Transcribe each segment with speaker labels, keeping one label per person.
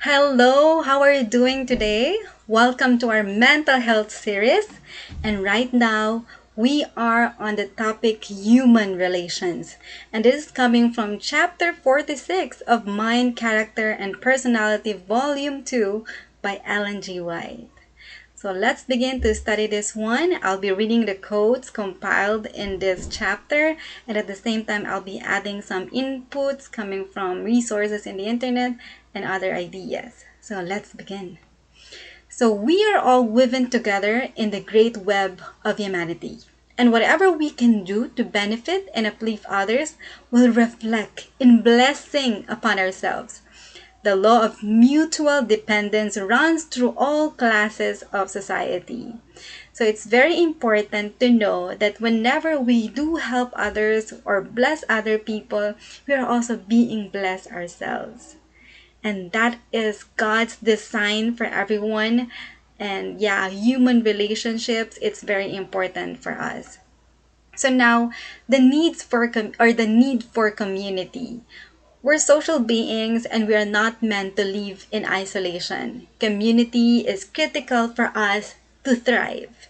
Speaker 1: Hello, how are you doing today? Welcome to our mental health series. And right now, we are on the topic human relations. And this is coming from chapter 46 of Mind, Character, and Personality, Volume 2 by Ellen G. White. So let's begin to study this one. I'll be reading the quotes compiled in this chapter, and at the same time, I'll be adding some inputs coming from resources in the internet and other ideas. So let's begin. So we are all woven together in the great web of humanity. And whatever we can do to benefit and uplift others will reflect in blessing upon ourselves. The law of mutual dependence runs through all classes of society. So it's very important to know that whenever we do help others or bless other people, we are also being blessed ourselves. And that is God's design for everyone. And yeah, human relationships, it's very important for us. So now, the need for community. We're social beings and we are not meant to live in isolation. Community is critical for us to thrive.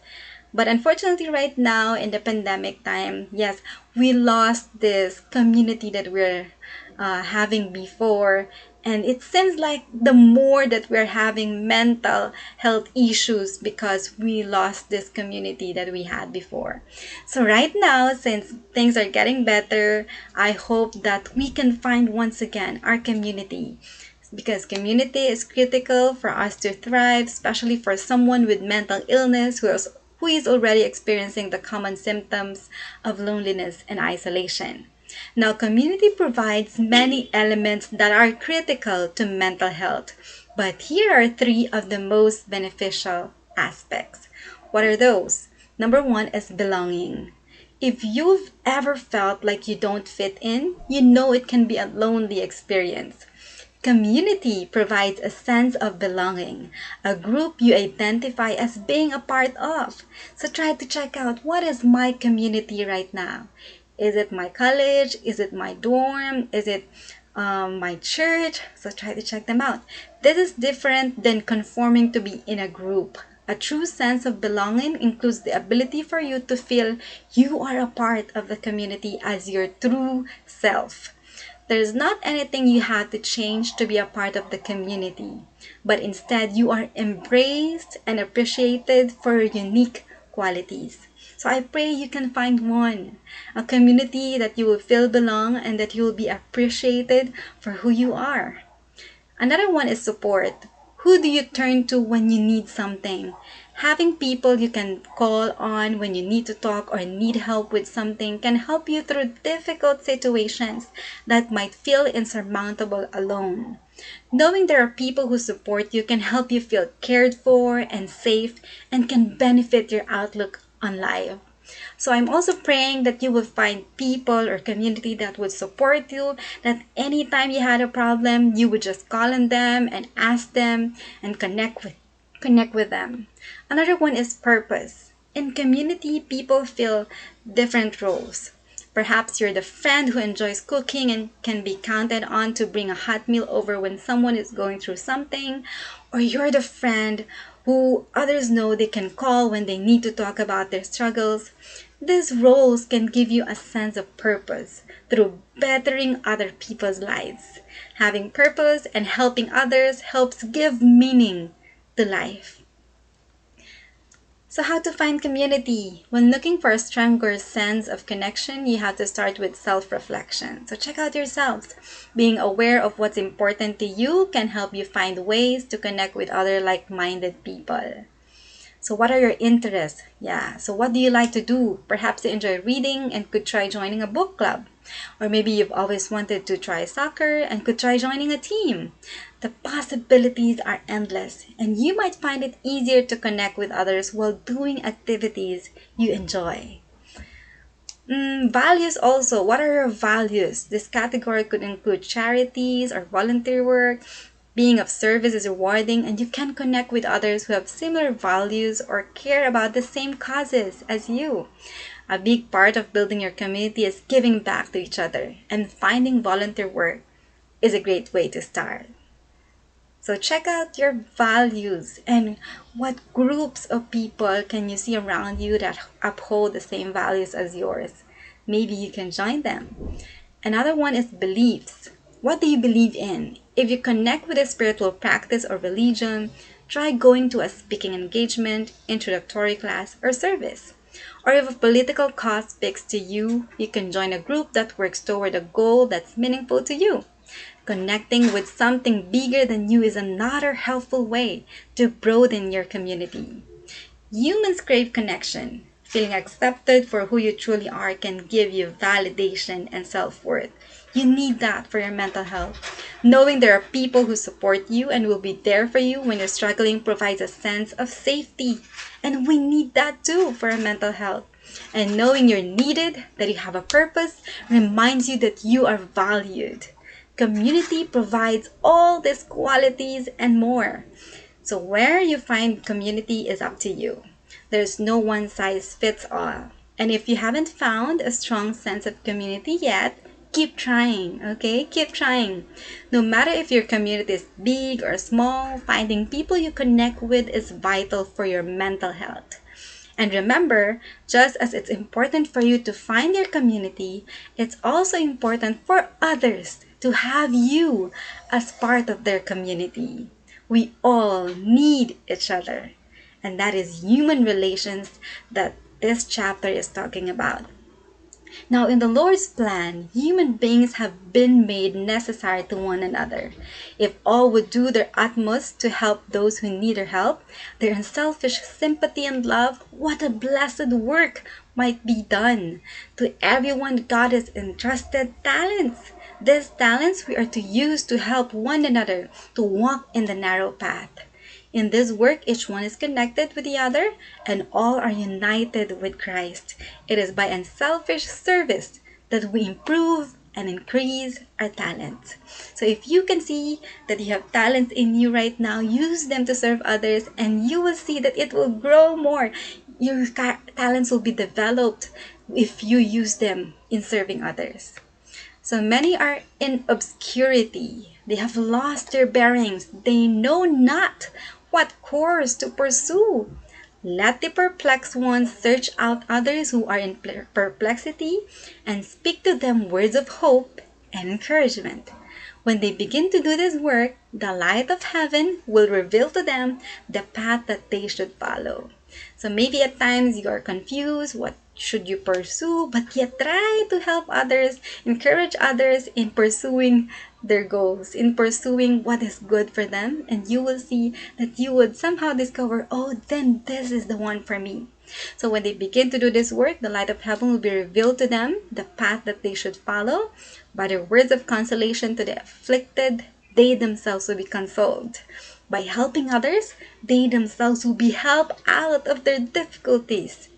Speaker 1: But unfortunately, right now in the pandemic time, yes, we lost this community that we're having before. And it seems like the more that we're having mental health issues because we lost this community that we had before. So, right now, since things are getting better, I hope that we can find once again our community because community is critical for us to thrive, especially for someone with mental illness who is already experiencing the common symptoms of loneliness and isolation. Now, community provides many elements that are critical to mental health, but here are three of the most beneficial aspects. What are those? Number one is belonging. If you've ever felt like you don't fit in, you know it can be a lonely experience. Community provides a sense of belonging, a group you identify as being a part of. So try to check out what is my community right now. Is it my college? Is it my dorm? Is it my church? So try to check them out. This is different than conforming to be in a group. A true sense of belonging includes the ability for you to feel you are a part of the community as your true self. There's not anything you have to change to be a part of the community, but instead you are embraced and appreciated for your unique qualities. So I pray you can find one, a community that you will feel belong and that you will be appreciated for who you are. Another one is support. Who do you turn to when you need something? Having people you can call on when you need to talk or need help with something can help you through difficult situations that might feel insurmountable alone. Knowing there are people who support you can help you feel cared for and safe and can benefit your outlook on life. So I'm also praying that you will find people or community that would support you, that anytime you had a problem, you would just call on them and ask them and connect with them. Another one is purpose. In community, people fill different roles. Perhaps you're the friend who enjoys cooking and can be counted on to bring a hot meal over when someone is going through something, or you're the friend who others know they can call when they need to talk about their struggles. These roles can give you a sense of purpose through bettering other people's lives. Having purpose and helping others helps give meaning to life. So how to find community? When looking for a stronger sense of connection, you have to start with self-reflection. So check out yourselves. Being aware of what's important to you can help you find ways to connect with other like-minded people. So what are your interests? Yeah, so what do you like to do? Perhaps you enjoy reading and could try joining a book club. Or maybe you've always wanted to try soccer and could try joining a team. The possibilities are endless, and you might find it easier to connect with others while doing activities you enjoy. Values also. What are your values? This category could include charities or volunteer work. Being of service is rewarding, and you can connect with others who have similar values or care about the same causes as you. A big part of building your community is giving back to each other, and finding volunteer work is a great way to start. So check out your values and what groups of people can you see around you that uphold the same values as yours. Maybe you can join them. Another one is beliefs. What do you believe in? If you connect with a spiritual practice or religion, try going to a speaking engagement, introductory class, or service. Or if a political cause speaks to you, you can join a group that works toward a goal that's meaningful to you. Connecting with something bigger than you is another helpful way to broaden your community. Humans crave connection. Feeling accepted for who you truly are can give you validation and self worth. You need that for your mental health. Knowing there are people who support you and will be there for you when you're struggling provides a sense of safety. And we need that too for our mental health. And knowing you're needed, that you have a purpose, reminds you that you are valued. Community provides all these qualities and more. So where you find community is up to you. There's no one size fits all. And if you haven't found a strong sense of community yet, keep trying, okay? Keep trying. No matter if your community is big or small, finding people you connect with is vital for your mental health. And remember, just as it's important for you to find your community, it's also important for others to have you as part of their community. We all need each other. And that is human relations that this chapter is talking about. Now, in the Lord's plan, human beings have been made necessary to one another. If all would do their utmost to help those who need their help, their unselfish sympathy and love, what a blessed work might be done. To everyone, God has entrusted talents. These talents we are to use to help one another to walk in the narrow path. In this work, each one is connected with the other, and all are united with Christ. It is by unselfish service that we improve and increase our talents. So if you can see that you have talents in you right now, use them to serve others, and you will see that it will grow more. Your talents will be developed if you use them in serving others. So many are in obscurity. They have lost their bearings. They know not what course to pursue. Let the perplexed ones search out others who are in perplexity and speak to them words of hope and encouragement. When they begin to do this work, the light of heaven will reveal to them the path that they should follow. So maybe at times you are confused, what should you pursue? But yet try to help others, encourage others in pursuing their goals, in pursuing what is good for them. And you will see that you would somehow discover, oh, then this is the one for me. So when they begin to do this work, the light of heaven will be revealed to them, the path that they should follow. By their words of consolation to the afflicted, they themselves will be consoled. By helping others, they themselves will be helped out of their difficulties.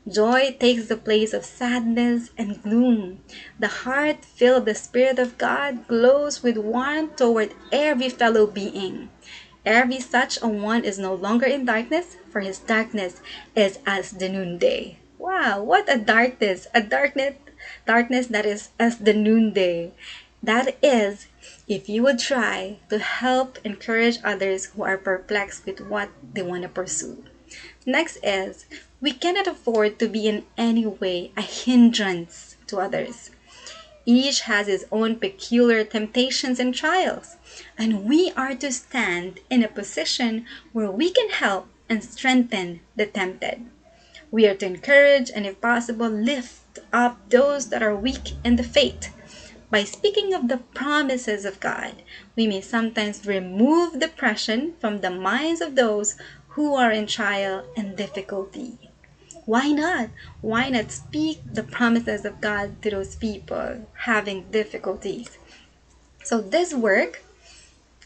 Speaker 1: Joy takes the place of sadness and gloom. The heart filled with the Spirit of God glows with warmth toward every fellow being. Every such a one is no longer in darkness, for his darkness is as the noonday. Wow, what a darkness! A darkness that is as the noonday. That is, if you would try to help encourage others who are perplexed with what they want to pursue. Next is, we cannot afford to be in any way a hindrance to others. Each has his own peculiar temptations and trials, and we are to stand in a position where we can help and strengthen the tempted. We are to encourage and, if possible, lift up those that are weak in the faith. By speaking of the promises of God, we may sometimes remove depression from the minds of those who are in trial and difficulty. Why not? Why not speak the promises of God to those people having difficulties? So this work,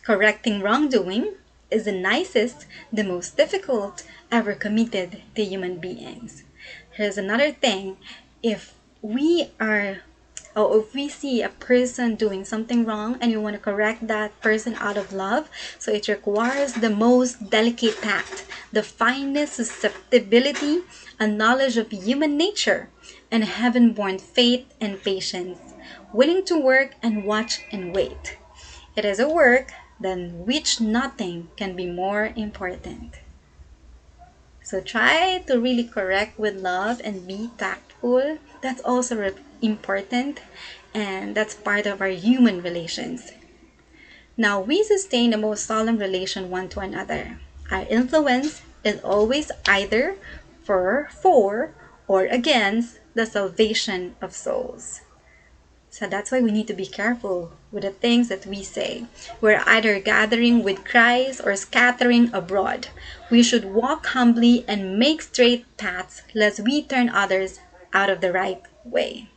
Speaker 1: correcting wrongdoing, is the nicest, the most difficult ever committed to human beings. Here's another thing. If we are if we see a person doing something wrong and we want to correct that person out of love, so it requires the most delicate tact, the finest susceptibility, a knowledge of human nature, and heaven-born faith and patience, willing to work and watch and wait. It is a work than which nothing can be more important. So try to really correct with love and be tactful. That's also important, and that's part of our human relations. Now, we sustain the most solemn relation one to another. Our influence is always either for or against the salvation of souls. So that's why we need to be careful with the things that we say. We're either gathering with Christ or scattering abroad. We should walk humbly and make straight paths lest we turn others out of the right way.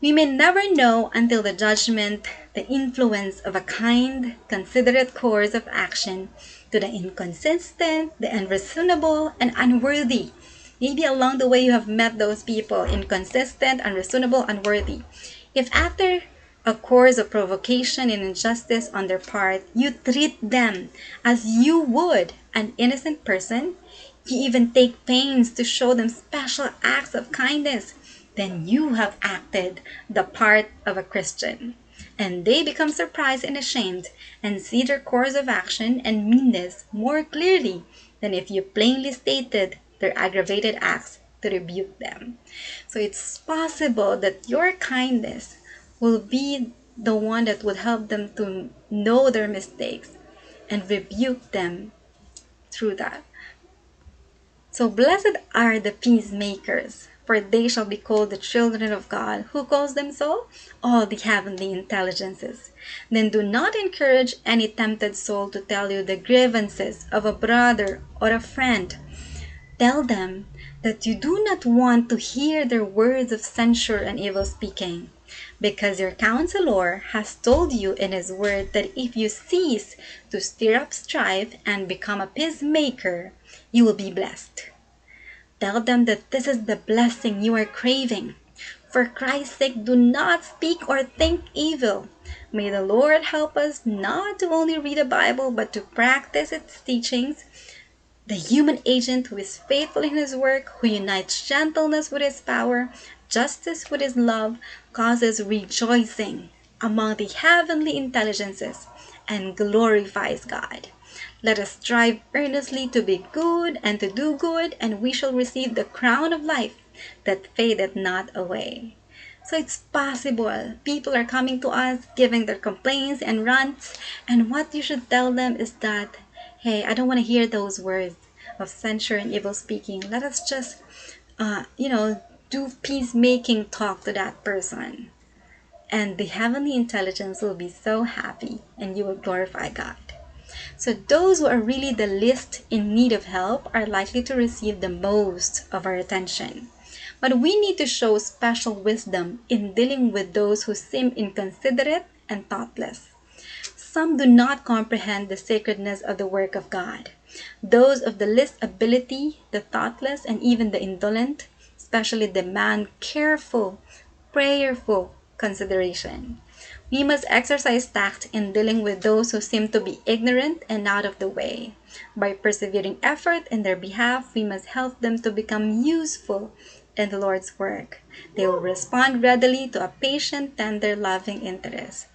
Speaker 1: We may never know until the judgment the influence of a kind, considerate course of action to the inconsistent, the unreasonable, and unworthy. Maybe along the way you have met those people, inconsistent, unreasonable, unworthy. If after a course of provocation and injustice on their part, you treat them as you would an innocent person, you even take pains to show them special acts of kindness, then you have acted the part of a Christian. And they become surprised and ashamed and see their course of action and meanness more clearly than if you plainly stated their aggravated acts to rebuke them. So it's possible that your kindness will be the one that would help them to know their mistakes and rebuke them through that. So blessed are the peacemakers, for they shall be called the children of God. Who calls them so? All the heavenly intelligences. Then do not encourage any tempted soul to tell you the grievances of a brother or a friend. Tell them that you do not want to hear their words of censure and evil speaking, because your counselor has told you in his word that if you cease to stir up strife and become a peacemaker, you will be blessed. Tell them that this is the blessing you are craving. For Christ's sake, do not speak or think evil. May the Lord help us not to only read the Bible, but to practice its teachings. The human agent who is faithful in his work, who unites gentleness with his power, justice with his love, causes rejoicing among the heavenly intelligences, and glorifies God. Let us strive earnestly to be good and to do good, and we shall receive the crown of life that fadeth not away. So it's possible. People are coming to us, giving their complaints and rants, and what you should tell them is that, hey, I don't want to hear those words of censure and evil speaking. Let us just, do peacemaking talk to that person. And the heavenly intelligence will be so happy and you will glorify God. So those who are really the least in need of help are likely to receive the most of our attention. But we need to show special wisdom in dealing with those who seem inconsiderate and thoughtless. Some do not comprehend the sacredness of the work of God. Those of the least ability, the thoughtless, and even the indolent, especially demand careful, prayerful consideration. We must exercise tact in dealing with those who seem to be ignorant and out of the way. By persevering effort in their behalf, we must help them to become useful in the Lord's work. They will respond readily to a patient, tender, loving interest.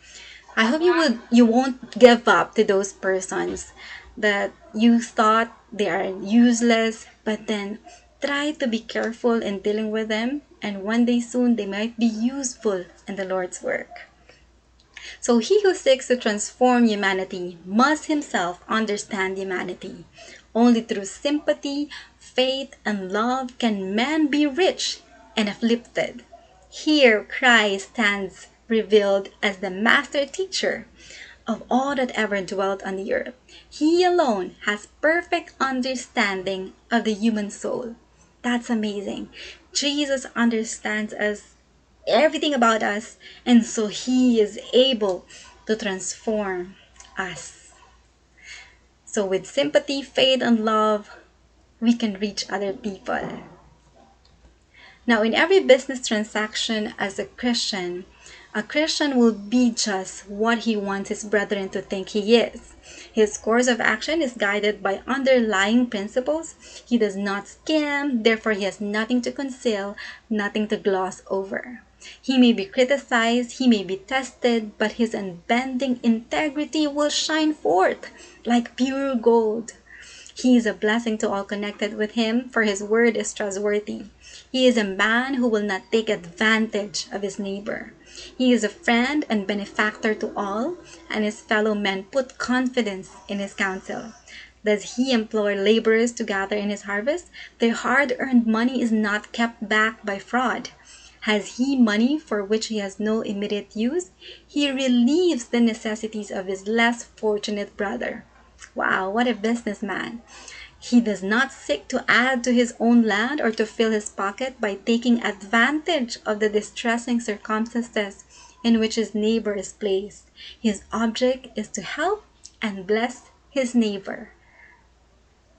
Speaker 1: I hope you won't give up to those persons that you thought they are useless, but then try to be careful in dealing with them, and one day soon they might be useful in the Lord's work. So he who seeks to transform humanity must himself understand humanity. Only through sympathy, faith, and love can man be rich and uplifted. Here Christ stands revealed as the master teacher of all that ever dwelt on the earth. He alone has perfect understanding of the human soul. That's amazing. Jesus understands us, everything about us, and so he is able to transform us. So with sympathy, faith, and love, we can reach other people. Now, in every business transaction as a Christian will be just what he wants his brethren to think he is. His course of action is guided by underlying principles. He does not scam, therefore he has nothing to conceal, nothing to gloss over. He may be criticized, he may be tested, but his unbending integrity will shine forth like pure gold. He is a blessing to all connected with him, for his word is trustworthy. He is a man who will not take advantage of his neighbor. He is a friend and benefactor to all, and his fellow men put confidence in his counsel. Does he employ laborers to gather in his harvest? Their hard earned money is not kept back by fraud. Has he money for which he has no immediate use? He relieves the necessities of his less fortunate brother. Wow, what a businessman. He does not seek to add to his own land or to fill his pocket by taking advantage of the distressing circumstances in which his neighbor is placed. His object is to help and bless his neighbor.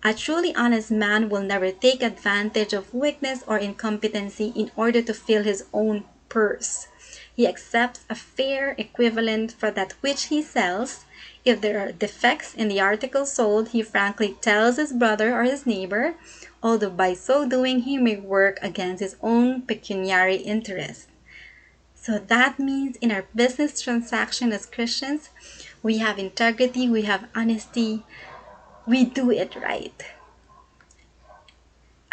Speaker 1: A truly honest man will never take advantage of weakness or incompetency in order to fill his own purse. He accepts a fair equivalent for that which he sells. If there are defects in the article sold, he frankly tells his brother or his neighbor, although by so doing he may work against his own pecuniary interest. So that means in our business transaction as Christians, we have integrity, we have honesty, we do it right.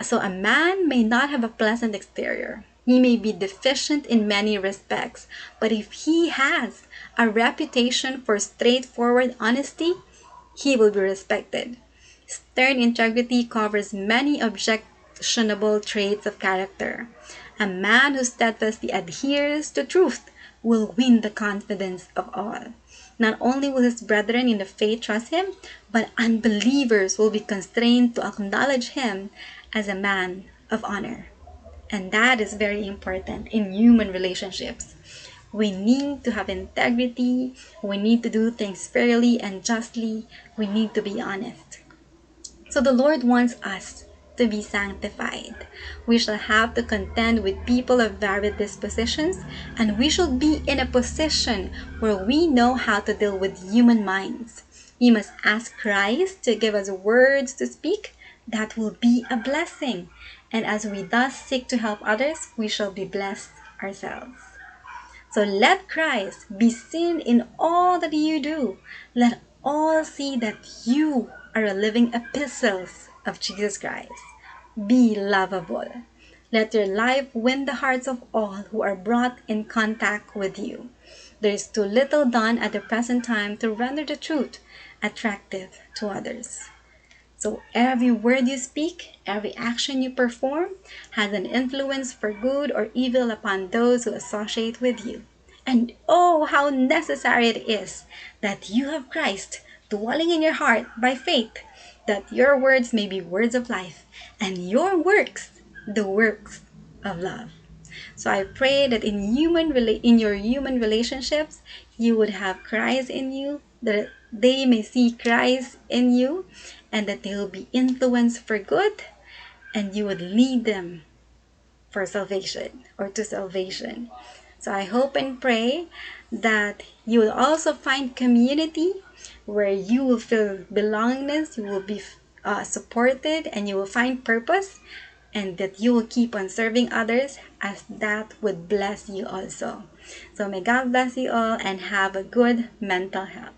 Speaker 1: So a man may not have a pleasant exterior. He may be deficient in many respects, but if he has a reputation for straightforward honesty, he will be respected. Stern integrity covers many objectionable traits of character. A man who steadfastly adheres to truth will win the confidence of all. Not only will his brethren in the faith trust him, but unbelievers will be constrained to acknowledge him as a man of honor. And that is very important in human relationships. We need to have integrity. We need to do things fairly and justly. We need to be honest. So the Lord wants us to be sanctified. We shall have to contend with people of varied dispositions, and we shall be in a position where we know how to deal with human minds. We must ask Christ to give us words to speak that will be a blessing. And as we thus seek to help others, we shall be blessed ourselves. So let Christ be seen in all that you do. Let all see that you are a living epistle of Jesus Christ. Be lovable. Let your life win the hearts of all who are brought in contact with you. There is too little done at the present time to render the truth attractive to others. So every word you speak, every action you perform has an influence for good or evil upon those who associate with you. And oh, how necessary it is that you have Christ dwelling in your heart by faith, that your words may be words of life and your works the works of love. So I pray that in your human relationships, you would have Christ in you, that they may see Christ in you, and that they will be influenced for good, and you would lead them for salvation or to salvation. So I hope and pray that you will also find community where you will feel belongingness, you will be supported, and you will find purpose, and that you will keep on serving others as that would bless you also. So may God bless you all and have a good mental health.